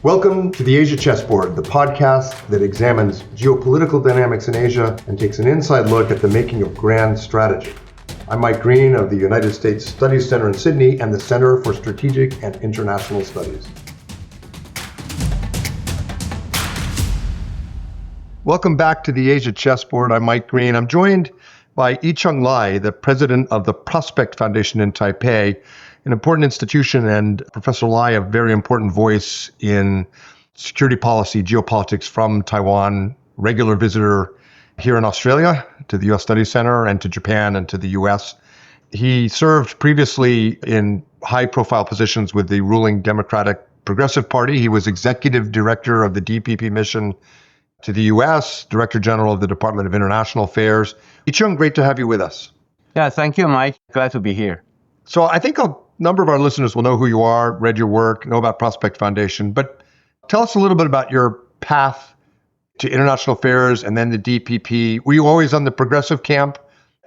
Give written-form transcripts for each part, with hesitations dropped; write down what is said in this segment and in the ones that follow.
Welcome to the Asia Chessboard, the podcast that examines geopolitical dynamics in Asia and takes an inside look at the making of grand strategy. I'm Mike Green of the United States Studies Center in Sydney and the Center for Strategic and International Studies. Welcome back to the Asia Chessboard. I'm Mike Green. I'm joined by I-Chung Lai, the president of the Prospect Foundation in Taipei, an important institution, and Professor Lai, a very important voice in security policy, geopolitics from Taiwan, regular visitor here in Australia to the U.S. Studies Center and to Japan and to the U.S. He served previously in high-profile positions with the ruling Democratic Progressive Party. He was executive director of the DPP Mission to the U.S., Director General of the Department of International Affairs. I-Chung, great to have you with us. Yeah, thank you, Mike. Glad to be here. So I think a number of our listeners will know who you are, read your work, know about Prospect Foundation, but tell us a little bit about your path to international affairs and then the DPP. Were you always on the progressive camp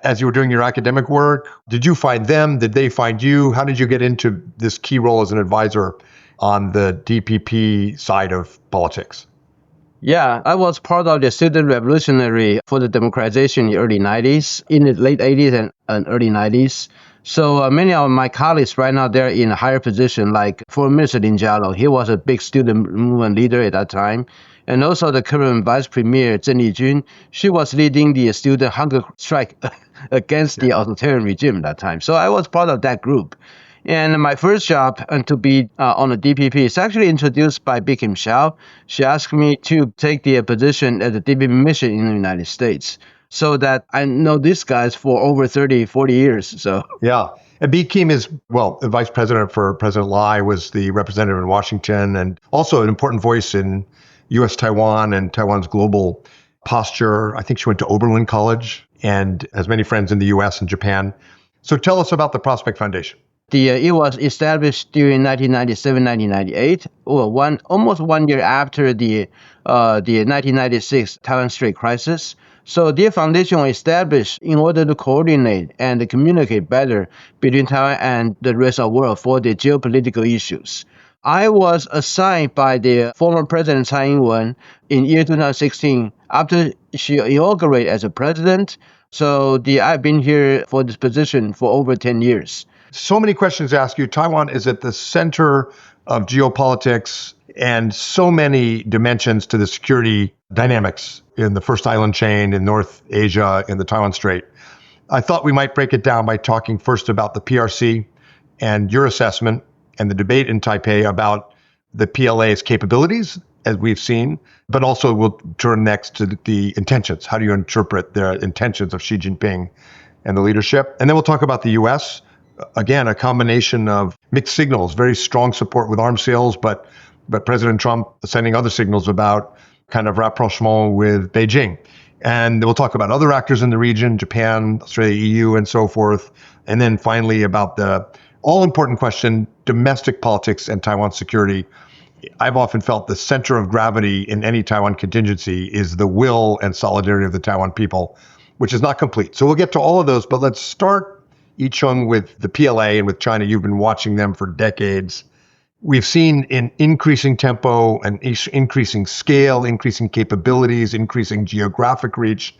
as you were doing your academic work? Did you find them? Did they find you? How did you get into this key role as an advisor on the DPP side of politics? Yeah, I was part of the student revolutionary for the democratization in the early 90s, in the late 80s and early 90s. So many of my colleagues right now, they're in a higher position, like Foreign Minister Lin Jialong. He was a big student movement leader at that time. And also the current Vice Premier, Zheng Youxia, she was leading the student hunger strike against the authoritarian regime at that time. So I was part of that group. And my first job to be on the DPP is actually introduced by Bi-khim Hsiao. She asked me to take the position at the DPP Mission in the United States, so that I know these guys for over 30, 40 years. So yeah. And Bi-khim is, the vice president for President Lai, was the representative in Washington and also an important voice in U.S. Taiwan and Taiwan's global posture. I think she went to Oberlin College and has many friends in the U.S. and Japan. So tell us about the Prospect Foundation. It was established during 1997, 1998, almost 1 year after the 1996 Taiwan Strait crisis. So the foundation was established in order to coordinate and communicate better between Taiwan and the rest of the world for the geopolitical issues. I was assigned by the former President Tsai Ing-wen in year 2016 after she inaugurated as a president. So I've been here for this position for over 10 years. So many questions to ask you. Taiwan is at the center of geopolitics and so many dimensions to the security dynamics in the first island chain, in North Asia, in the Taiwan Strait. I thought we might break it down by talking first about the PRC and your assessment and the debate in Taipei about the PLA's capabilities, as we've seen, but also we'll turn next to the intentions. How do you interpret the intentions of Xi Jinping and the leadership? And then we'll talk about the U.S., again, a combination of mixed signals, very strong support with arms sales, but President Trump sending other signals about kind of rapprochement with Beijing. And we'll talk about other actors in the region, Japan, Australia, EU, and so forth. And then finally about the all-important question, domestic politics and Taiwan security. I've often felt the center of gravity in any Taiwan contingency is the will and solidarity of the Taiwan people, which is not complete. So we'll get to all of those, but let's start, I-Chung, with the PLA and with China. You've been watching them for decades. We've seen an increasing tempo, an increasing scale, increasing capabilities, increasing geographic reach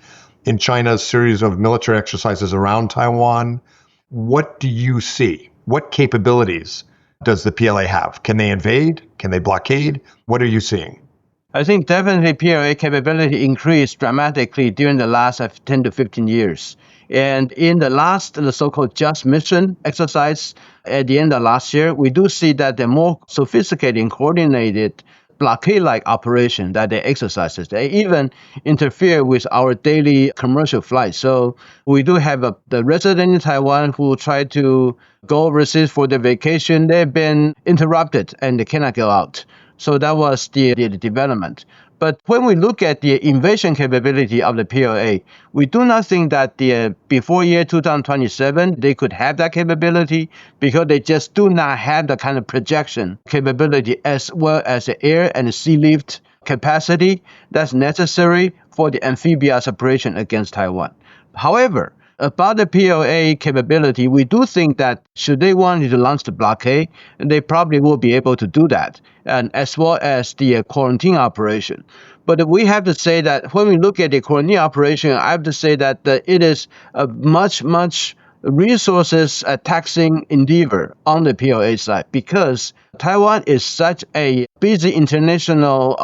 in China's series of military exercises around Taiwan. What do you see? What capabilities does the PLA have? Can they invade? Can they blockade? What are you seeing? I think definitely PLA capability increased dramatically during the last 10 to 15 years. And in the so-called Just Mission exercise at the end of last year, we do see that the more sophisticated and coordinated blockade-like operation that they exercise. They even interfere with our daily commercial flights. So we do have the resident in Taiwan who try to go overseas for their vacation. They've been interrupted and they cannot go out. So that was the development. But when we look at the invasion capability of the PLA, we do not think that before year 2027, they could have that capability because they just do not have the kind of projection capability as well as the air and the sea lift capacity that's necessary for the amphibious operation against Taiwan. However, About the PLA capability, we do think that should they want to launch the blockade, they probably will be able to do that, and as well as the quarantine operation. But we have to say that when we look at the quarantine operation, I have to say that it is a much resources taxing endeavor on the PLA side, because Taiwan is such a busy international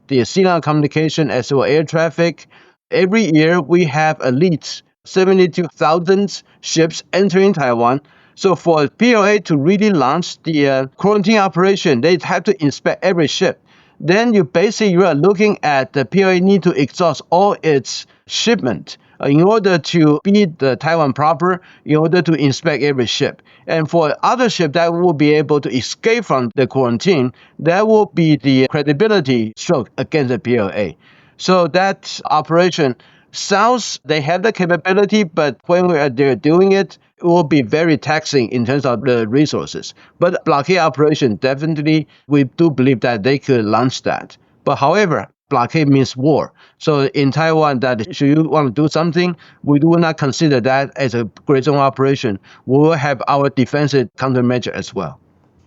the sea land communication as well air traffic. Every year we have at least 72,000 ships entering Taiwan. So for PLA to really launch the quarantine operation, they have to inspect every ship. Then you are looking at the PLA need to exhaust all its shipment in order to be the Taiwan proper, in order to inspect every ship. And for other ships that will be able to escape from the quarantine, that will be the credibility stroke against the PLA. So that operation sounds they have the capability, but when they're doing it, it will be very taxing in terms of the resources. But blockade operation, definitely, we do believe that they could launch that. But however, blockade means war. So in Taiwan, that should you want to do something, we do not consider that as a gray zone operation. We will have our defensive countermeasure as well.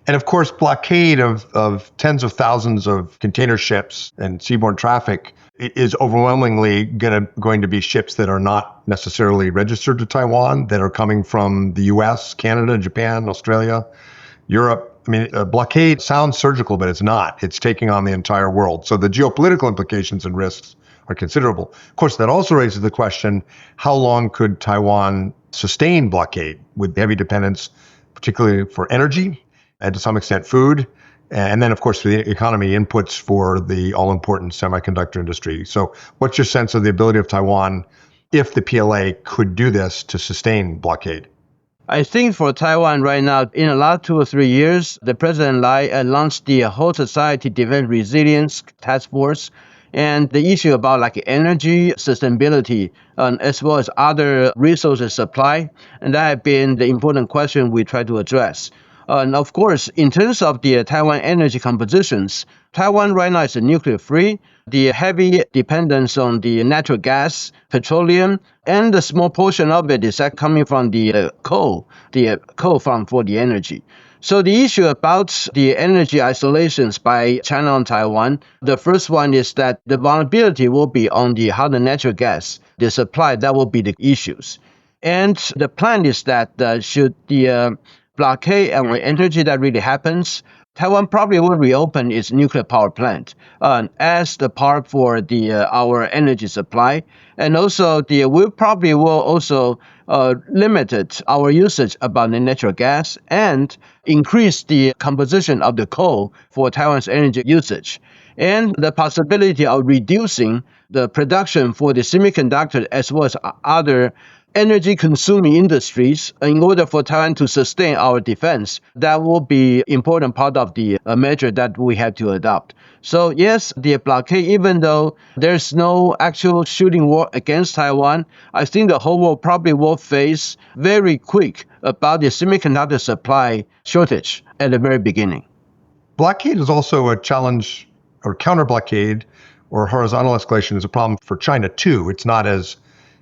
And of course, blockade of tens of thousands of container ships and seaborne traffic is overwhelmingly going to be ships that are not necessarily registered to Taiwan, that are coming from the US, Canada, Japan, Australia, Europe. I mean, a blockade sounds surgical, but it's not. It's taking on the entire world. So the geopolitical implications and risks are considerable. Of course, that also raises the question, how long could Taiwan sustain blockade with heavy dependence, particularly for energy and to some extent food, and then, of course, the economy inputs for the all-important semiconductor industry. So what's your sense of the ability of Taiwan, if the PLA could do this, to sustain blockade? I think for Taiwan right now, in the last 2 or 3 years, the President Lai launched the Whole Society Defense Resilience Task Force, and the issue about like energy sustainability as well as other resources supply, and that has been the important question we try to address. And of course, in terms of the Taiwan energy compositions, Taiwan right now is nuclear free. The heavy dependence on the natural gas, petroleum, and the small portion of it is coming from the coal farm for the energy. So the issue about the energy isolations by China on Taiwan, the first one is that the vulnerability will be on how the natural gas, the supply, that will be the issues. And the plan is that should the blockade and energy that really happens, Taiwan probably will reopen its nuclear power plant as the part for our energy supply, and also we probably will also limit our usage about the natural gas and increase the composition of the coal for Taiwan's energy usage, and the possibility of reducing the production for the semiconductor as well as other energy-consuming industries in order for Taiwan to sustain our defense. That will be important part of the measure that we have to adopt. So yes, the blockade, even though there's no actual shooting war against Taiwan, I think the whole world probably will face very quick about the semiconductor supply shortage at the very beginning. Blockade is also a challenge, or counter-blockade or horizontal escalation is a problem for China too. It's not as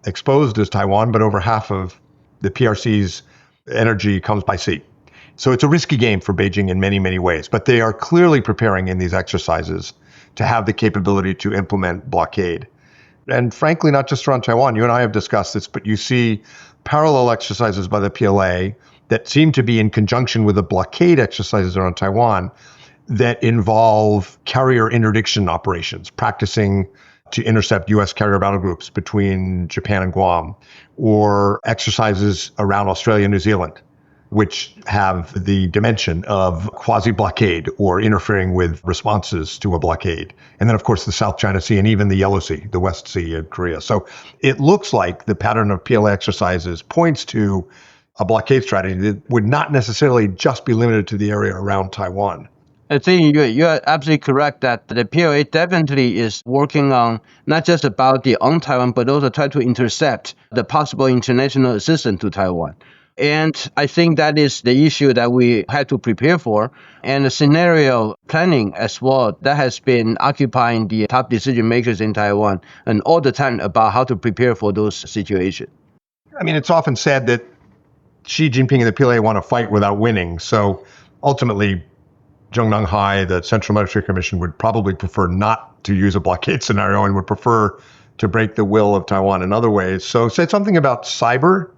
exposed as Taiwan, but over half of the PRC's energy comes by sea. So it's a risky game for Beijing in many, many ways. But they are clearly preparing in these exercises to have the capability to implement blockade. And frankly, not just around Taiwan. You and I have discussed this, but you see parallel exercises by the PLA that seem to be in conjunction with the blockade exercises around Taiwan that involve carrier interdiction operations, practicing to intercept U.S. carrier battle groups between Japan and Guam, or exercises around Australia and New Zealand, which have the dimension of quasi-blockade or interfering with responses to a blockade. And then, of course, the South China Sea and even the Yellow Sea, the West Sea of Korea. So it looks like the pattern of PLA exercises points to a blockade strategy that would not necessarily just be limited to the area around Taiwan. I think you're absolutely correct that the PLA definitely is working on not just about on Taiwan, but also try to intercept the possible international assistance to Taiwan. And I think that is the issue that we have to prepare for. And the scenario planning as well, that has been occupying the top decision makers in Taiwan and all the time about how to prepare for those situations. I mean, it's often said that Xi Jinping and the PLA want to fight without winning. So ultimately, Zhang Youxia, the Central Monetary Commission, would probably prefer not to use a blockade scenario and would prefer to break the will of Taiwan in other ways. So say something about cyber,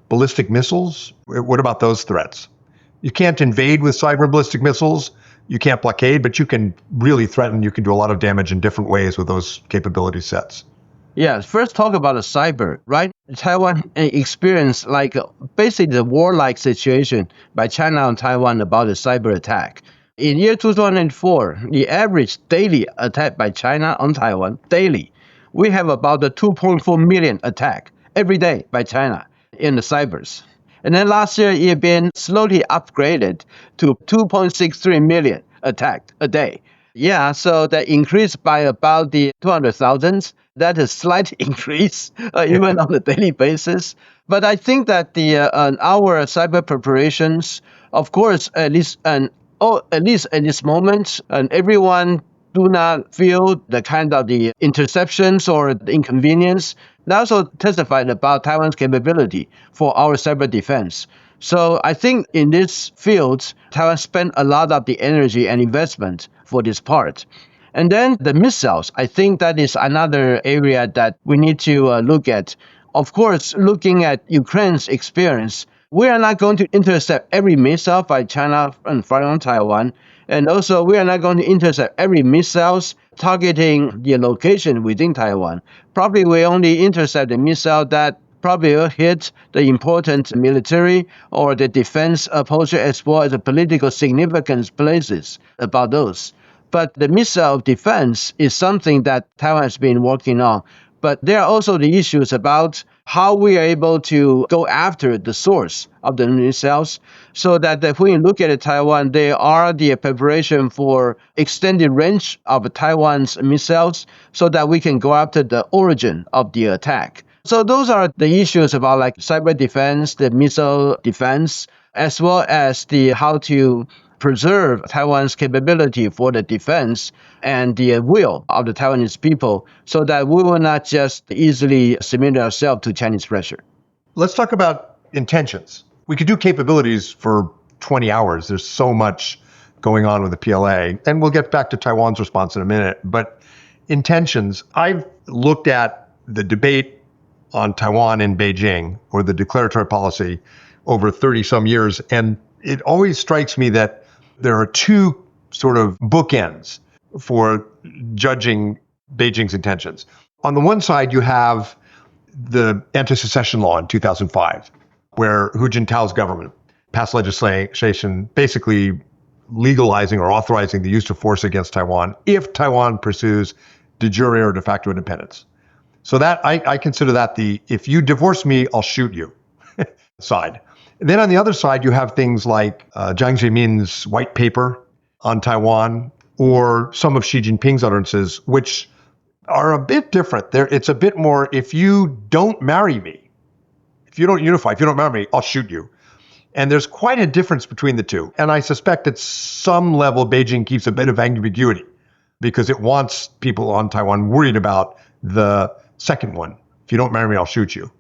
ballistic missiles. What about those threats? You can't invade with cyber ballistic missiles. You can't blockade, but you can really threaten. You can do a lot of damage in different ways with those capability sets. Yeah, first talk about the cyber, right? Taiwan experienced basically the warlike situation by China and Taiwan about the cyber attack. In year 2004, the average daily attack by China on Taiwan, daily, we have about the 2.4 million attack every day by China in the cybers. And then last year, it had been slowly upgraded to 2.63 million attacked a day. Yeah, so that increased by about the 200,000. That is a slight increase, even on a daily basis. But I think that our cyber preparations, of course, at least at this moment, and everyone do not feel the kind of the interceptions or the inconvenience. They also testified about Taiwan's capability for our cyber defense. So I think in this field, Taiwan spent a lot of the energy and investment for this part. And then the missiles, I think that is another area that we need to look at. Of course, looking at Ukraine's experience, we are not going to intercept every missile by China and firing on Taiwan. And also, we are not going to intercept every missiles targeting the location within Taiwan. Probably we only intercept the missile that probably will hit the important military or the defense posture as well as the political significance places about those. But the missile defense is something that Taiwan has been working on. But there are also the issues about how we are able to go after the source of the missiles, so that when you look at Taiwan, there are the preparation for extended range of Taiwan's missiles so that we can go after the origin of the attack. So those are the issues about cyber defense, the missile defense, as well as the how to preserve Taiwan's capability for the defense and the will of the Taiwanese people so that we will not just easily submit ourselves to Chinese pressure. Let's talk about intentions. We could do capabilities for 20 hours. There's so much going on with the PLA. And we'll get back to Taiwan's response in a minute. But intentions, I've looked at the debate on Taiwan in Beijing, or the declaratory policy, over 30 some years. And it always strikes me that there are two sort of bookends for judging Beijing's intentions. On the one side, you have the anti-secession law in 2005, where Hu Jintao's government passed legislation basically legalizing or authorizing the use of force against Taiwan if Taiwan pursues de jure or de facto independence. So that I consider that the if you divorce me, I'll shoot you side. Then on the other side, you have things like Jiang Zemin's white paper on Taiwan, or some of Xi Jinping's utterances, which are a bit different. It's a bit more, if you don't marry me, if you don't unify, if you don't marry me, I'll shoot you. And there's quite a difference between the two. And I suspect at some level, Beijing keeps a bit of ambiguity because it wants people on Taiwan worried about the second one. If you don't marry me, I'll shoot you.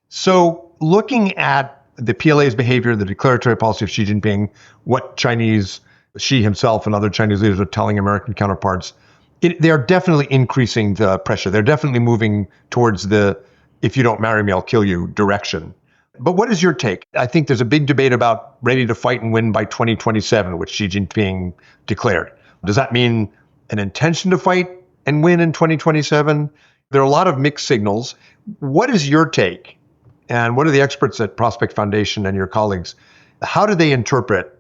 So looking at the PLA's behavior, the declaratory policy of Xi Jinping, what Xi himself and other Chinese leaders are telling American counterparts, they are definitely increasing the pressure. They're definitely moving towards the if you don't marry me, I'll kill you direction. But what is your take? I think there's a big debate about ready to fight and win by 2027, which Xi Jinping declared. Does that mean an intention to fight and win in 2027? There are a lot of mixed signals. What is your take? And what are the experts at Prospect Foundation and your colleagues? How do they interpret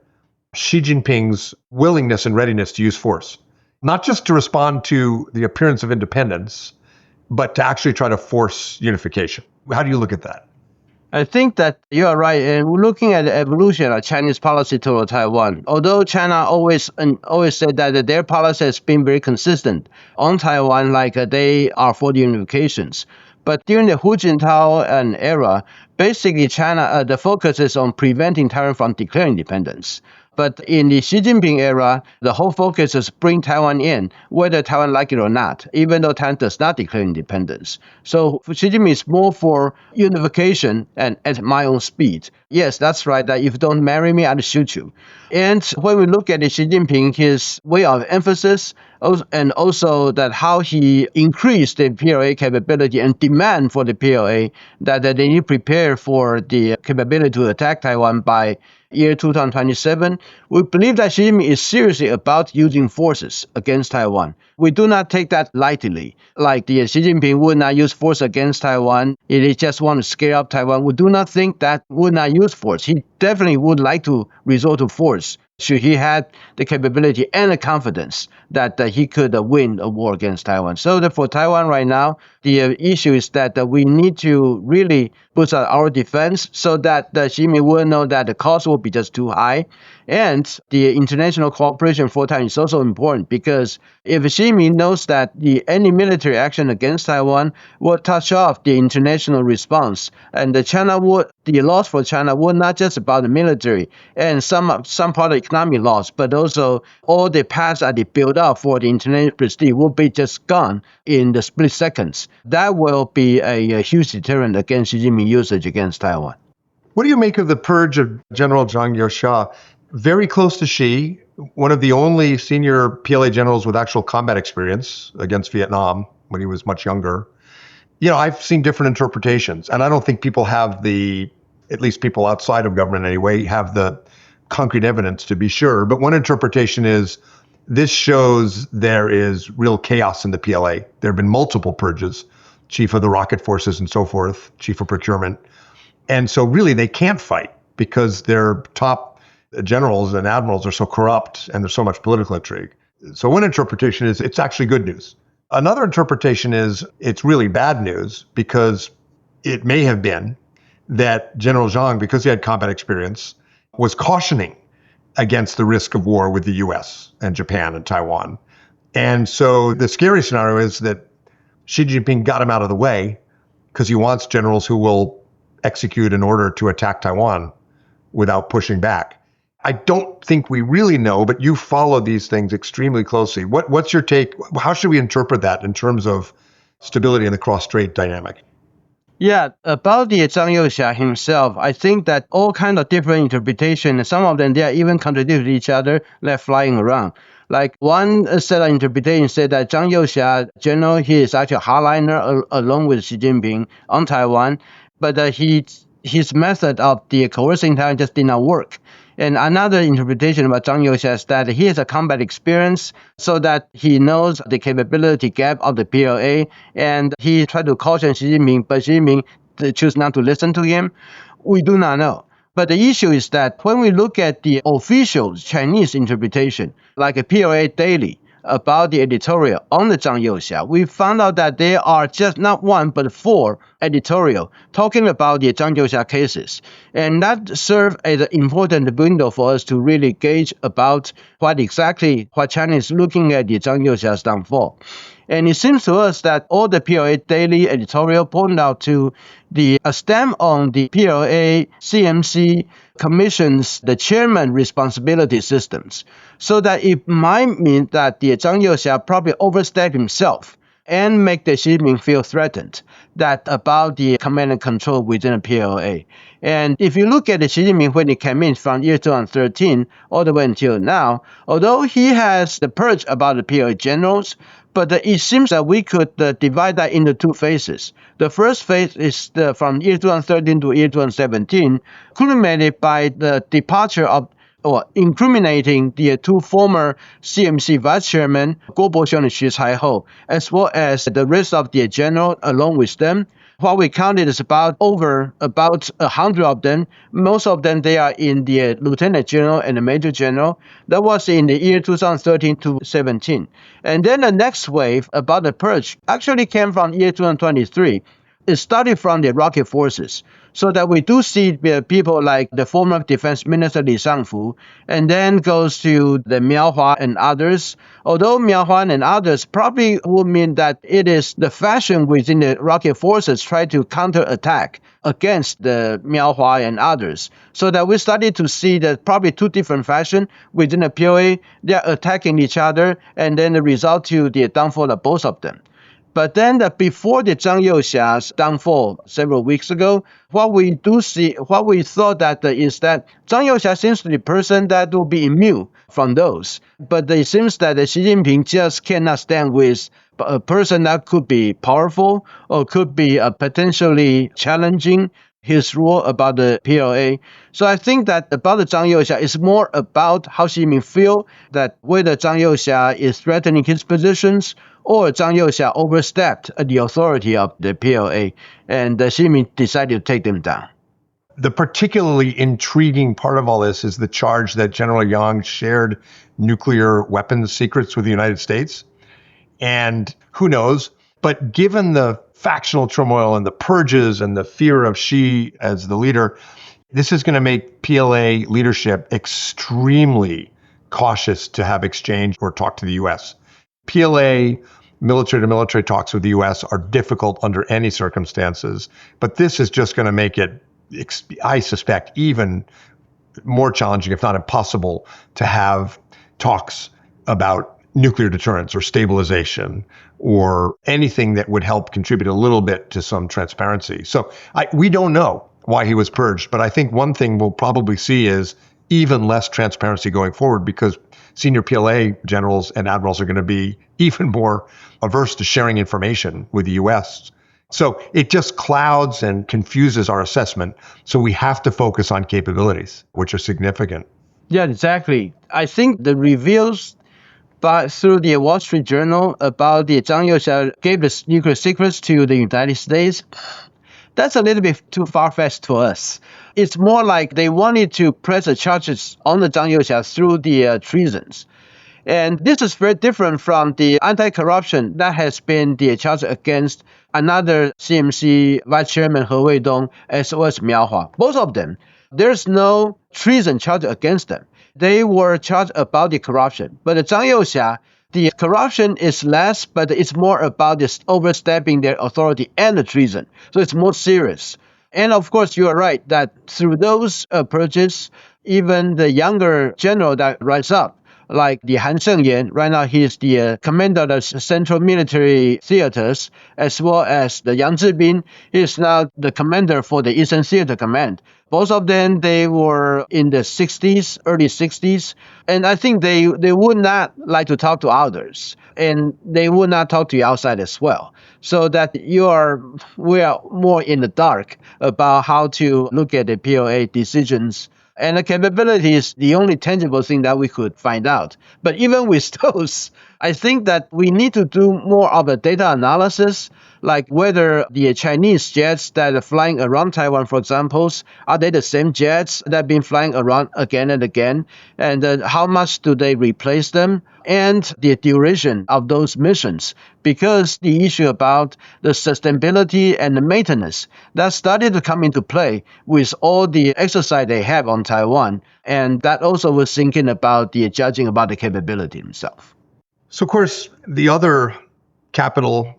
Xi Jinping's willingness and readiness to use force? Not just to respond to the appearance of independence, but to actually try to force unification. How do you look at that? I think that you are right. And looking at the evolution of Chinese policy toward Taiwan, although China always said that their policy has been very consistent on Taiwan, they are for the unifications. But during the Hu Jintao era, basically China, the focus is on preventing Taiwan from declaring independence. But in the Xi Jinping era, the whole focus is bring Taiwan in, whether Taiwan like it or not, even though Taiwan does not declare independence. So Xi Jinping is more for unification and at my own speed. Yes, that's right, that if you don't marry me, I'll shoot you. And when we look at Xi Jinping, his way of emphasis, and also that how he increased the PLA capability and demand for the PLA, that they need to prepare for the capability to attack Taiwan by year 2027, we believe that Xi Jinping is seriously about using forces against Taiwan. We do not take that lightly. Like the Xi Jinping would not use force against Taiwan. He just want to scare up Taiwan. We do not think that would not use force. He definitely would like to resort to force should he had the capability and the confidence that he could win a war against Taiwan. So for Taiwan right now, the issue is that we need to really boost our defense so that Xi Jinping will know that the cost will be just too high. And the international cooperation for Taiwan is also important because if Xi Jinping knows that any military action against Taiwan will touch off the international response, and the loss for China will not just about the military and some part of economic loss, but also all the paths that they build up for the international prestige will be just gone in the split seconds. That will be a huge deterrent against Xi Jinping usage against Taiwan. What do you make of the purge of General Zhang Youxia? Very close to Xi, one of the only senior PLA generals with actual combat experience against Vietnam when he was much younger. I've seen different interpretations, and I don't think people have at least people outside of government anyway, have the concrete evidence to be sure. But one interpretation is this shows there is real chaos in the PLA. There have been multiple purges, chief of the rocket forces and so forth, chief of procurement. And so really they can't fight because their top generals and admirals are so corrupt and there's so much political intrigue. So one interpretation is it's actually good news. Another interpretation is it's really bad news because it may have been that General Zhang, because he had combat experience, was cautioning against the risk of war with the US and Japan and Taiwan. And so the scary scenario is that Xi Jinping got him out of the way because he wants generals who will execute an order to attack Taiwan without pushing back. I don't think we really know, but you follow these things extremely closely. What's your take? How should we interpret that in terms of stability in the cross-strait dynamic? Yeah, about the Zhang Youxia himself, I think that all kind of different interpretations, some of them, they are even contradict each other, they're flying around. Like one set of interpretation said that Zhang Youxia, general, he is actually a hardliner along with Xi Jinping on Taiwan, but his method of the coercing Taiwan just did not work. And another interpretation about Zhang Youxia is that he has a combat experience so that he knows the capability gap of the PLA, and he tried to caution Xi Jinping, but Xi Jinping choose not to listen to him. We do not know. But the issue is that when we look at the official Chinese interpretation, like a PLA Daily, about the editorial on the Zhang Youxia, we found out that there are just not one but 4 editorial talking about the Zhang Youxia cases. And that served as an important window for us to really gauge about what China is looking at the Zhang Youxia's downfall. And it seems to us that all the PLA Daily editorial pointed out to the stamp on the PLA CMC Commission's the chairman responsibility systems, so that it might mean that the Zhang Youxia probably overstepped himself and make the Xi Jinping feel threatened that about the command and control within the PLA. And if you look at the Xi Jinping when he came in from year 2013 all the way until now, although he has the purge about the PLA generals, but it seems that we could divide that into 2 phases. The first phase is from year 2013 to year 2017, culminated by the departure of or incriminating the 2 former CMC vice chairmen, Guo Boxiong and Xu Caihou, as well as the rest of the general along with them. What we counted is about 100 of them. Most of them, they are in the lieutenant general and the major general. That was in the year 2013 to 17. And then the next wave about the purge actually came from year 2023. It started from the rocket forces, so that we do see people like the former defense minister Li Shangfu, and then goes to the Miaohua and others. Although Miaohua and others probably would mean that it is the fashion within the rocket forces try to counterattack against the Miaohua and others. So that we started to see that probably two different fashion within the PLA, they are attacking each other, and then the result to the downfall of both of them. But then before the Zhang Youxia's downfall several weeks ago, what we thought that is that Zhang Youxia seems to be the person that will be immune from those. But it seems that Xi Jinping just cannot stand with a person that could be powerful or could be potentially challenging his rule about the PLA. So I think that about the Zhang Youxia is more about how Xi Jinping feel that whether Zhang Youxia is threatening his positions or Zhang Youxia overstepped the authority of the PLA, and Xi Jinping decided to take them down. The particularly intriguing part of all this is the charge that General Yang shared nuclear weapons secrets with the United States. And who knows, but given the factional turmoil and the purges and the fear of Xi as the leader, this is going to make PLA leadership extremely cautious to have exchange or talk to the U.S. PLA military-to-military talks with the U.S. are difficult under any circumstances, but this is just going to make it, I suspect, even more challenging, if not impossible, to have talks about nuclear deterrence or stabilization or anything that would help contribute a little bit to some transparency. So we don't know why he was purged, but I think one thing we'll probably see is even less transparency going forward, because senior PLA generals and admirals are going to be even more averse to sharing information with the U.S. So it just clouds and confuses our assessment. So we have to focus on capabilities, which are significant. Yeah, exactly. I think the reveals through the Wall Street Journal about the Zhang Youxia gave the nuclear secrets to the United States, that's a little bit too far-fetched to us. It's more like they wanted to press the charges on the Zhang Youxia through the treasons. And this is very different from the anti-corruption that has been the charge against another CMC Vice Chairman He Weidong as well as Miaohua. Both of them, there's no treason charge against them. They were charged about the corruption. But the Zhang Youxia, the corruption is less, but it's more about this overstepping their authority and the treason. So it's more serious. And of course, you are right that through those purges, even the younger general that rise up, like the Han Shengyan, right now he is the commander of the Central Military Theaters, as well as the Yang Zhibin, he is now the commander for the Eastern Theater Command. Both of them, they were in the 60s, early 60s, and I think they would not like to talk to others, and they would not talk to you outside as well. So that we are more in the dark about how to look at the PLA decisions. And the capability is the only tangible thing that we could find out. But even with those, I think that we need to do more of a data analysis, like whether the Chinese jets that are flying around Taiwan, for example, are they the same jets that have been flying around again and again? And how much do they replace them? And the duration of those missions. Because the issue about the sustainability and the maintenance, that started to come into play with all the exercise they have on Taiwan. And that also was thinking about the judging about the capability itself. So, of course, the other capital,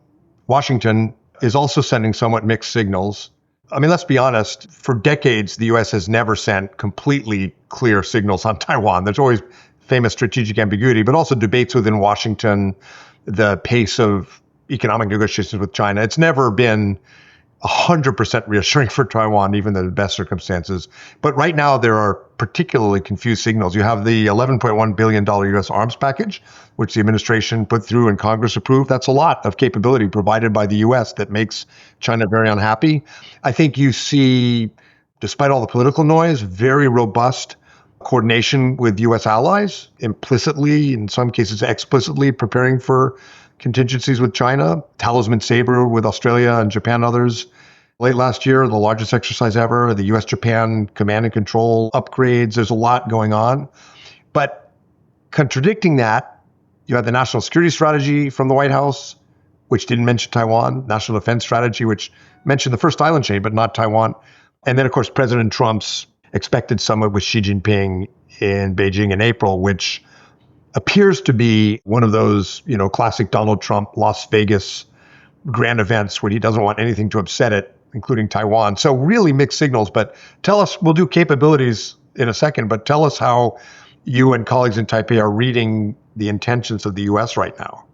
Washington, is also sending somewhat mixed signals. I mean, let's be honest, for decades, the U.S. has never sent completely clear signals on Taiwan. There's always famous strategic ambiguity, but also debates within Washington, the pace of economic negotiations with China. It's never been 100% reassuring for Taiwan, even in the best circumstances. But right now, there are particularly confused signals. You have the $11.1 billion U.S. arms package, which the administration put through and Congress approved. That's a lot of capability provided by the U.S. that makes China very unhappy. I think you see, despite all the political noise, very robust coordination with U.S. allies, implicitly, in some cases explicitly, preparing for contingencies with China. Talisman Sabre with Australia and Japan and others. Late last year, the largest exercise ever, the U.S.-Japan command and control upgrades. There's a lot going on. But contradicting that, you have the national security strategy from the White House, which didn't mention Taiwan, National Defense Strategy, which mentioned the first island chain, but not Taiwan. And then, of course, President Trump's expected summit with Xi Jinping in Beijing in April, which appears to be one of those, classic Donald Trump Las Vegas grand events where he doesn't want anything to upset it, including Taiwan. So really mixed signals. But tell us, we'll do capabilities in a second, but tell us how you and colleagues in Taipei are reading the intentions of the U.S. right now.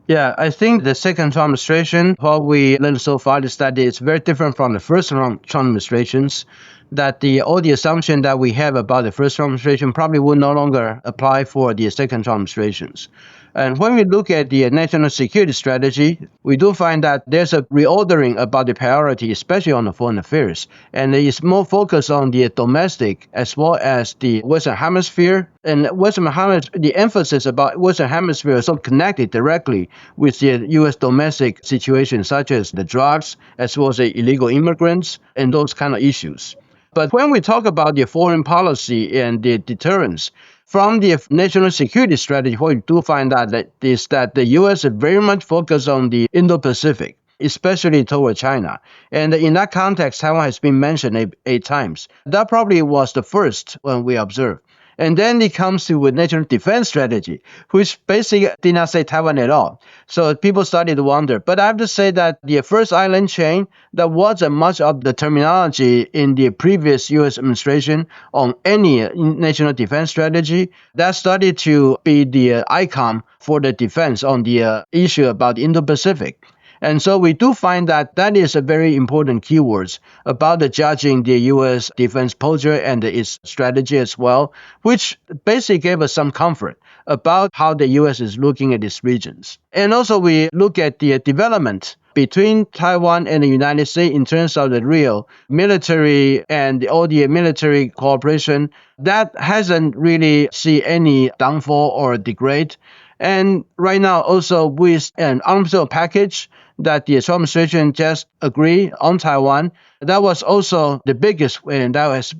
Yeah, I think the second Trump administration, what we learned so far is that it's very different from the first Trump administrations, that all the assumption that we have about the first Trump administration probably will no longer apply for the second Trump administrations. And when we look at the national security strategy, we do find that there's a reordering about the priority, especially on the foreign affairs. And it's more focused on the domestic as well as the Western Hemisphere. And Western Hemisphere, the emphasis about Western Hemisphere is so connected directly with the U.S. domestic situation, such as the drugs, as well as the illegal immigrants, and those kind of issues. But when we talk about the foreign policy and the deterrence, from the national security strategy, what we do find out is that the U.S. is very much focused on the Indo-Pacific, especially toward China. And in that context, Taiwan has been mentioned eight times. That probably was the first one we observed. And then it comes to with national defense strategy, which basically did not say Taiwan at all. So people started to wonder. But I have to say that the first island chain, that wasn't much of the terminology in the previous U.S. administration on any national defense strategy. That started to be the icon for the defense on the issue about the Indo-Pacific. And so we do find that that is a very important keywords about the judging the U.S. defense posture and its strategy as well, which basically gave us some comfort about how the U.S. is looking at these regions. And also we look at the development between Taiwan and the United States in terms of the real military and all the military cooperation. That hasn't really seen any downfall or degrade. And right now also with an arms package that the Trump administration just agreed on Taiwan, that was also the biggest and that's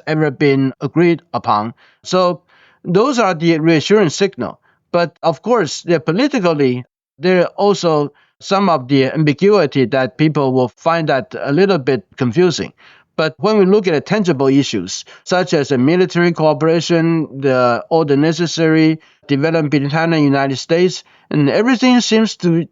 ever been agreed upon. So those are the reassurance signal. But of course, politically, there are also some of the ambiguity that people will find that a little bit confusing. But when we look at the tangible issues, such as the military cooperation, all the necessary development between China and the United States, and everything seems to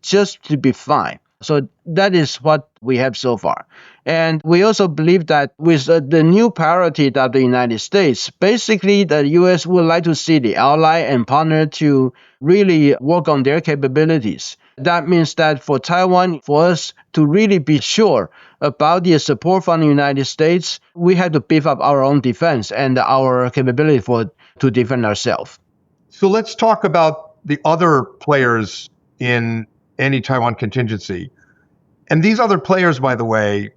be fine. So that is what we have so far. And we also believe that with the new priority of the United States, basically the U.S. would like to see the ally and partner to really work on their capabilities. That means that for Taiwan, for us to really be sure about the support from the United States, we have to beef up our own defense and our capability to defend ourselves. So let's talk about the other players in any Taiwan contingency. And these other players, by the way,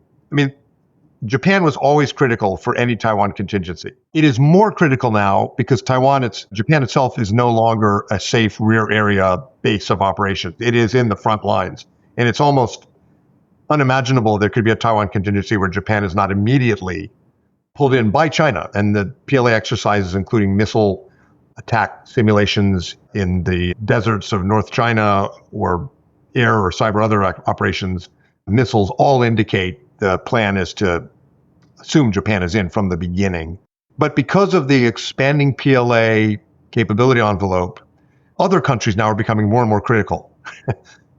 Japan was always critical for any Taiwan contingency. It is more critical now because Japan itself is no longer a safe rear area base of operations. It is in the front lines. And it's almost unimaginable there could be a Taiwan contingency where Japan is not immediately pulled in by China. And the PLA exercises, including missile attack simulations in the deserts of North China or air or cyber other operations, missiles all indicate the plan is to assume Japan is in from the beginning. But because of the expanding PLA capability envelope, other countries now are becoming more and more critical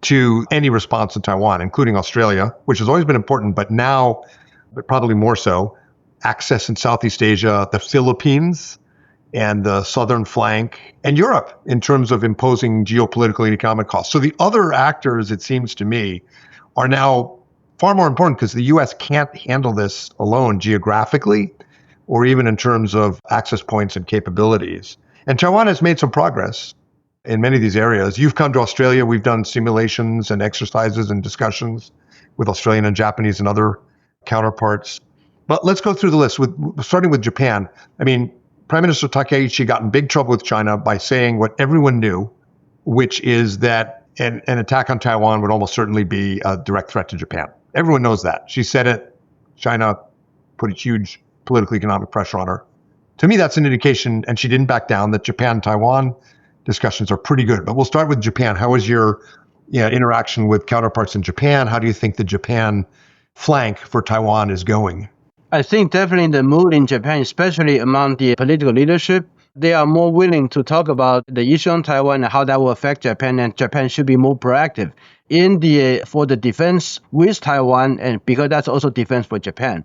to any response to Taiwan, including Australia, which has always been important, but now, but probably more so, access in Southeast Asia, the Philippines, and the southern flank, and Europe in terms of imposing geopolitical and economic costs. So the other actors, it seems to me, are now far more important because the U.S. can't handle this alone geographically or even in terms of access points and capabilities. And Taiwan has made some progress in many of these areas. You've come to Australia. We've done simulations and exercises and discussions with Australian and Japanese and other counterparts. But let's go through the list, starting with Japan. Prime Minister Takaichi got in big trouble with China by saying what everyone knew, which is that an attack on Taiwan would almost certainly be a direct threat to Japan. Everyone knows that. She said it. China put a huge political economic pressure on her. To me, that's an indication, and she didn't back down, that Japan-Taiwan discussions are pretty good. But we'll start with Japan. How is your interaction with counterparts in Japan? How do you think the Japan flank for Taiwan is going? I think definitely the mood in Japan, especially among the political leadership, they are more willing to talk about the issue on Taiwan and how that will affect Japan, and Japan should be more proactive for the defense with Taiwan, and because that's also defense for Japan.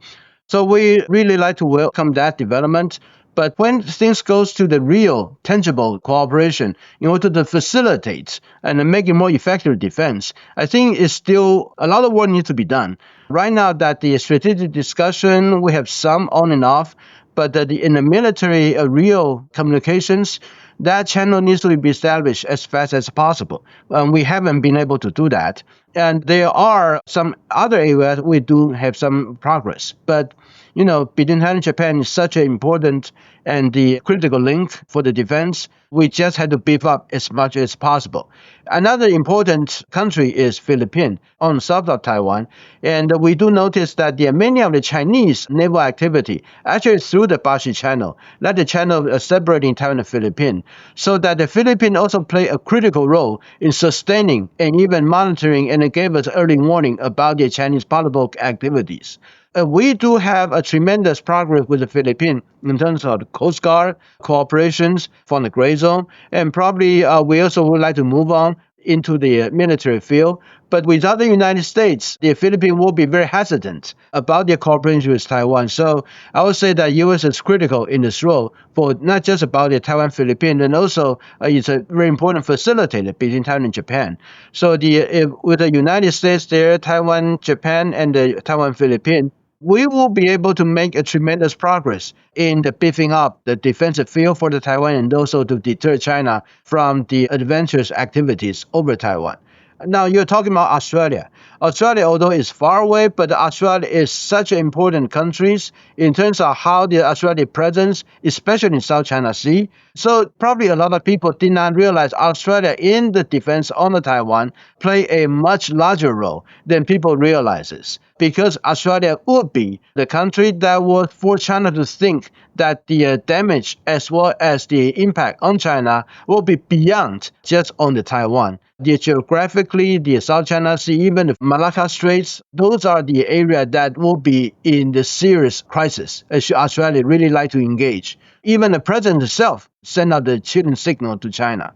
So we really like to welcome that development. But when things goes to the real, tangible cooperation in order to facilitate and make it more effective defense, I think it's still a lot of work needs to be done. Right now, that the strategic discussion, we have some on and off, but in the military, real communications, that channel needs to be established as fast as possible. We haven't been able to do that. And there are some other areas we do have some progress. But, between Taiwan and Japan is such an important and the critical link for the defense. We just had to beef up as much as possible. Another important country is Philippines on south of Taiwan. And we do notice that many of the Chinese naval activity actually through the Bashi Channel, like the channel separating Taiwan and Philippines, so that the Philippines also play a critical role in sustaining and even monitoring, and it gave us early warning about the Chinese possible activities. We do have a tremendous progress with the Philippines in terms of the Coast Guard cooperations from the gray zone, and probably we also would like to move on into the military field. But without the United States, the Philippines will be very hesitant about their cooperation with Taiwan. So I would say that U.S. is critical in this role for not just about the Taiwan-Philippines, and also it's a very important facilitator between Taiwan and Japan. So with the United States there, Taiwan, Japan, and the Taiwan-Philippines, we will be able to make a tremendous progress in the beefing up the defensive field for the Taiwan, and also to deter China from the adventurous activities over Taiwan. Now, you're talking about Australia. Australia, although it's far away, but Australia is such an important country in terms of how the Australia presence, especially in South China Sea. So probably a lot of people did not realize Australia in the defense on the Taiwan play a much larger role than people realizes, because Australia would be the country that would force China to think that the damage as well as the impact on China will be beyond just on the Taiwan. Geographically, the South China Sea, even the Malacca Straits, those are the areas that will be in the serious crisis, as Australia really like to engage. Even the president himself sent out the chilling signal to China.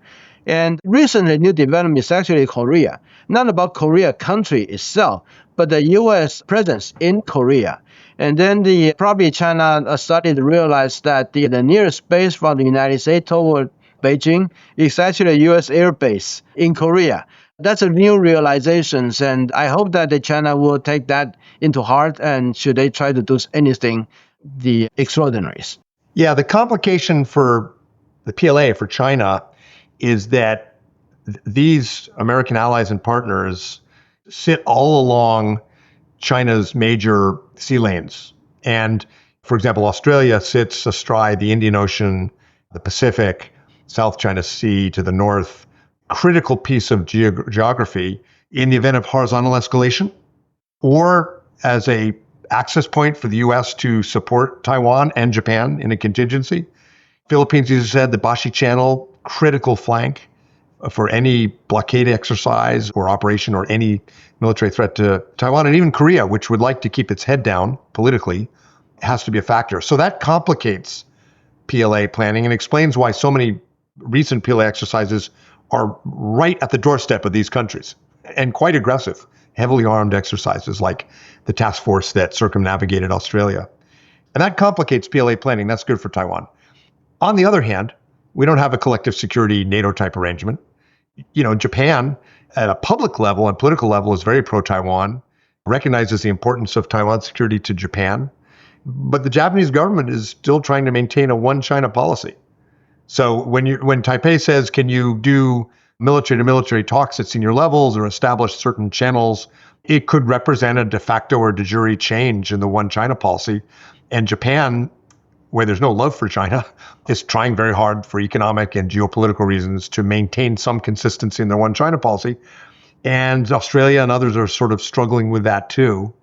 And recently, new development is actually Korea. Not about Korea country itself, but the U.S. presence in Korea. And then probably China started to realize that the nearest base from the United States toward Beijing is actually a U.S. air base in Korea. That's a new realization, and I hope that China will take that into heart, and should they try to do anything, the extraordinaries. Yeah, the complication for the PLA, for China, is that these American allies and partners sit all along China's major sea lanes. And, for example, Australia sits astride the Indian Ocean, the Pacific, South China Sea to the north, critical piece of geography in the event of horizontal escalation, or as a access point for the U.S. to support Taiwan and Japan in a contingency. Philippines, as you said, the Bashi Channel, critical flank for any blockade exercise or operation or any military threat to Taiwan. And even Korea, which would like to keep its head down politically, has to be a factor. So that complicates PLA planning and explains why so many recent PLA exercises are right at the doorstep of these countries, and quite aggressive, heavily armed exercises like the task force that circumnavigated Australia. And that complicates PLA planning. That's good for Taiwan. On the other hand, we don't have a collective security NATO type arrangement. Japan at a public level and political level is very pro-Taiwan, recognizes the importance of Taiwan's security to Japan. But the Japanese government is still trying to maintain a one China policy. So when Taipei says, can you do military-to-military talks at senior levels or establish certain channels, it could represent a de facto or de jure change in the one China policy. And Japan, where there's no love for China, is trying very hard for economic and geopolitical reasons to maintain some consistency in their one China policy. And Australia and others are sort of struggling with that too.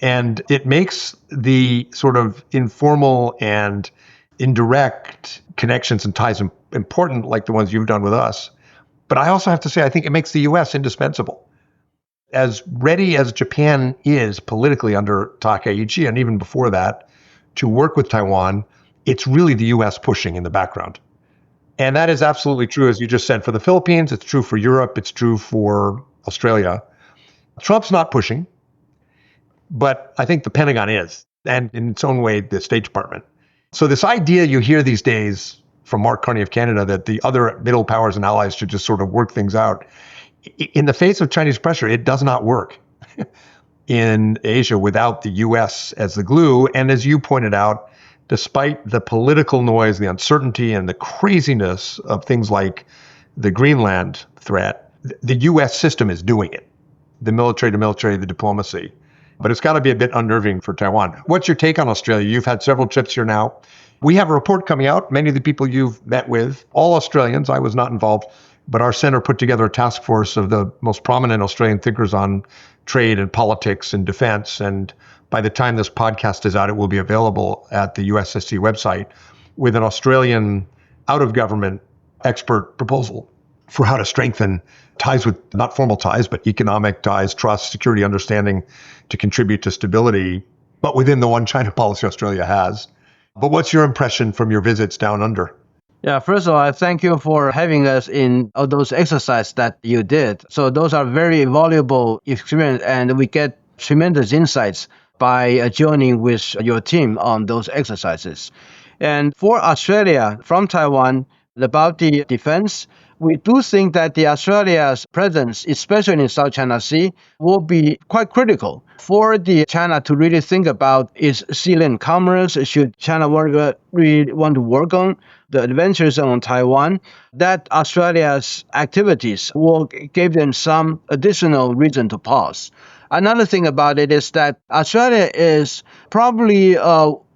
And it makes the sort of informal and indirect connections and ties important, like the ones you've done with us, But I also have to say, I think it makes the U.S. indispensable. As ready as Japan is politically under Takaichi, and even before that, to work with Taiwan, it's really the U.S. pushing in the background. And that is absolutely true, as you just said, for the Philippines. It's true for Europe. It's true for Australia. Trump's not pushing, but I think the Pentagon is, and in its own way, the State Department. So this idea you hear these days from Mark Carney of Canada that the other middle powers and allies should just sort of work things out. In the face of Chinese pressure, it does not work in Asia without the U.S. as the glue. And as you pointed out, despite the political noise, the uncertainty, and the craziness of things like the Greenland threat, the U.S. system is doing it. The military to military, the diplomacy. But it's got to be a bit unnerving for Taiwan. What's your take on Australia? You've had several trips here now. We have a report coming out. Many of the people you've met with, all Australians, I was not involved, but our center put together a task force of the most prominent Australian thinkers on trade and politics and defense. And by the time this podcast is out, it will be available at the USSC website with an Australian out-of-government expert proposal for how to strengthen ties with, not formal ties, but economic ties, trust, security, understanding to contribute to stability, but within the one China policy Australia has. But what's your impression from your visits down under? Yeah, first of all, I thank you for having us in all those exercises that you did. So those are very valuable experience, and we get tremendous insights by joining with your team on those exercises. And for Australia, from Taiwan, about the defense, we do think that the Australia's presence, especially in South China Sea, will be quite critical for the China to really think about its sea land commerce. Should China really want to work on the adventures on Taiwan, that Australia's activities will give them some additional reason to pause. Another thing about it is that Australia is probably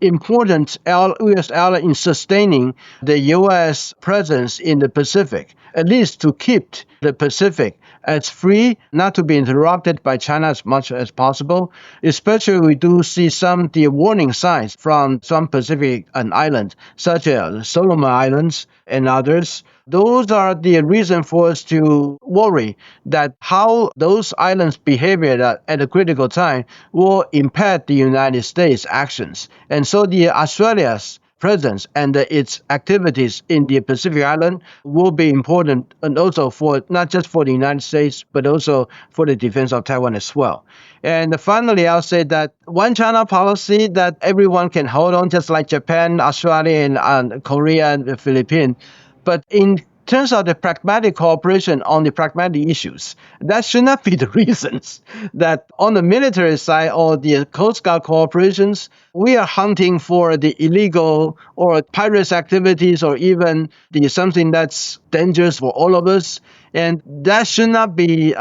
important U.S. ally in sustaining the U.S. presence in the Pacific, at least to keep the Pacific as free, not to be interrupted by China as much as possible. Especially, we do see the warning signs from some Pacific islands, such as Solomon Islands and others. Those are the reason for us to worry that how those islands' behavior at a critical time will impact the United States' actions. And so the Australia's presence and its activities in the Pacific Island will be important, and also for not just for the United States, but also for the defense of Taiwan as well. And finally, I'll say that one China policy that everyone can hold on, just like Japan, Australia, and Korea, and the Philippines. But in terms of the pragmatic cooperation on the pragmatic issues, that should not be the reasons that on the military side or the Coast Guard cooperations, we are hunting for the illegal or pirates activities or even something that's dangerous for all of us. And that should not be,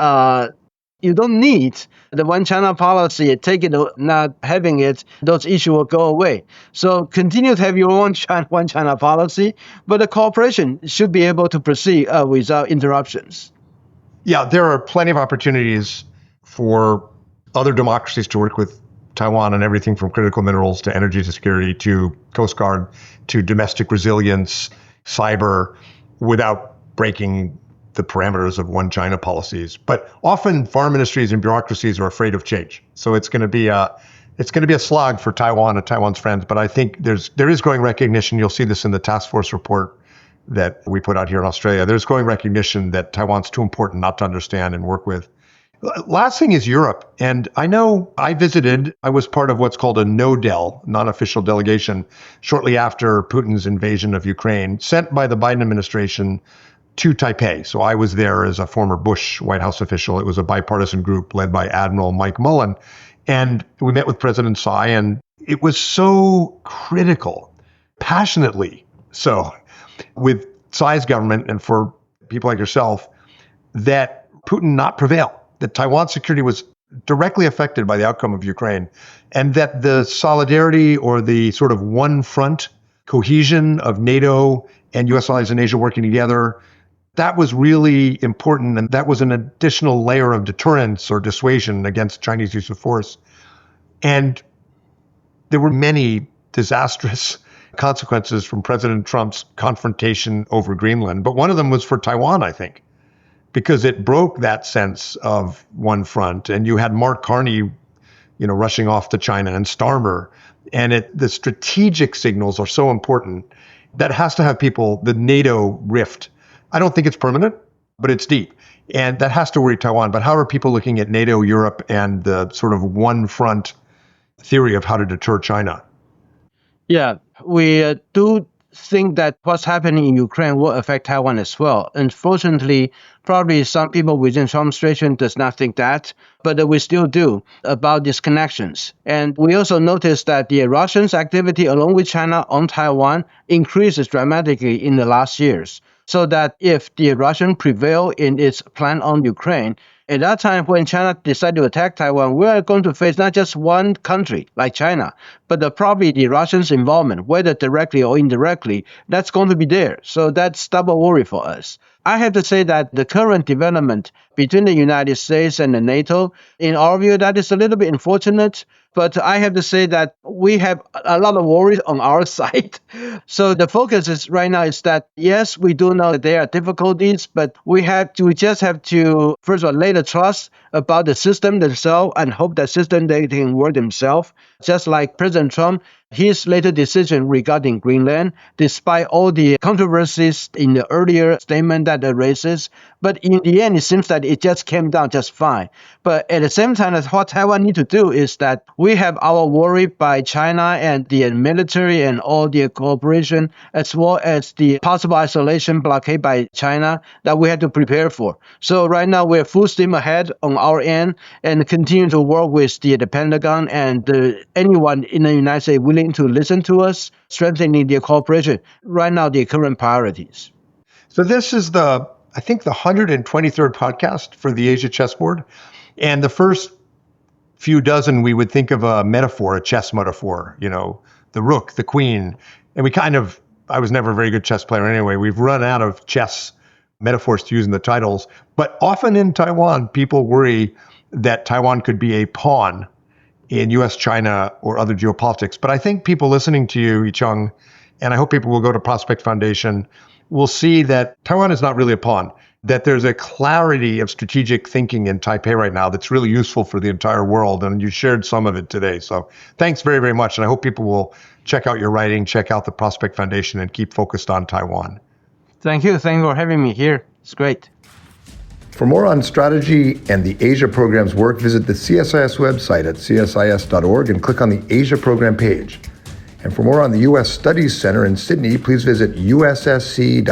you don't need the one China policy, take it or not having it, those issues will go away. So continue to have your own one China policy, but the cooperation should be able to proceed without interruptions. Yeah, there are plenty of opportunities for other democracies to work with Taiwan on everything from critical minerals to energy security to Coast Guard to domestic resilience, cyber, without breaking the parameters of one China policies. But often foreign ministries and bureaucracies are afraid of change. So it's going to be a slog for Taiwan and Taiwan's friends. But I think there is growing recognition. You'll see this in the task force report that we put out here in Australia. There's growing recognition that Taiwan's too important not to understand and work with. Last thing is Europe. And I know I was part of what's called a no-del, non-official delegation, shortly after Putin's invasion of Ukraine, sent by the Biden administration to Taipei. So I was there as a former Bush White House official. It was a bipartisan group led by Admiral Mike Mullen. And we met with President Tsai, and it was so critical, passionately so, with Tsai's government and for people like yourself, that Putin not prevail, that Taiwan's security was directly affected by the outcome of Ukraine, and that the solidarity or the sort of one front cohesion of NATO and U.S. allies in Asia working together, that was really important, and that was an additional layer of deterrence or dissuasion against Chinese use of force. And there were many disastrous consequences from President Trump's confrontation over Greenland, but one of them was for Taiwan, I think. because it broke that sense of one front. And you had Mark Carney, rushing off to China, and Starmer. And the strategic signals are so important. That has to have people, the NATO rift. I don't think it's permanent, but it's deep. And that has to worry Taiwan. But how are people looking at NATO, Europe, and the sort of one front theory of how to deter China? Yeah, we do think that what's happening in Ukraine will affect Taiwan as well. Unfortunately, probably some people within Trump administration does not think that, but we still do about these connections. And we also noticed that the Russians' activity along with China on Taiwan increases dramatically in the last years. So that if the Russians prevail in its plan on Ukraine, at that time when China decided to attack Taiwan, we are going to face not just one country like China, but probably the Russians' involvement, whether directly or indirectly, that's going to be there. So that's double worry for us. I have to say that the current development between the United States and the NATO, in our view, that is a little bit unfortunate. But I have to say that we have a lot of worries on our side. So the focus right now is that, yes, we do know that there are difficulties, but we just have to, first of all, lay the trust about the system themselves and hope that system they can work themselves. Just like President Trump, his later decision regarding Greenland, despite all the controversies in the earlier statement that it raises, but in the end, it seems that it just came down just fine. But at the same time, what Taiwan need to do is that we have our worry by China and the military and all the cooperation, as well as the possible isolation blockade by China that we have to prepare for. So right now, we're full steam ahead on our end and continue to work with the Pentagon and anyone in the United States willing to listen to us, strengthening the cooperation. Right now, the current priorities. So this is I think the 123rd podcast for the Asia Chessboard. And the first few dozen, we would think of a metaphor, a chess metaphor, the rook, the queen. And I was never a very good chess player anyway. We've run out of chess metaphors to use in the titles. But often in Taiwan, people worry that Taiwan could be a pawn in U.S., China, or other geopolitics. But I think people listening to you, I-Chung, and I hope people will go to Prospect Foundation, will see that Taiwan is not really a pawn, that there's a clarity of strategic thinking in Taipei right now that's really useful for the entire world. And you shared some of it today. So thanks very, very much. And I hope people will check out your writing, check out the Prospect Foundation, and keep focused on Taiwan. Thank you. Thank you for having me here. It's great. For more on strategy and the Asia program's work, visit the CSIS website at csis.org and click on the Asia program page. And for more on the U.S. Studies Center in Sydney, please visit ussc.edu.au.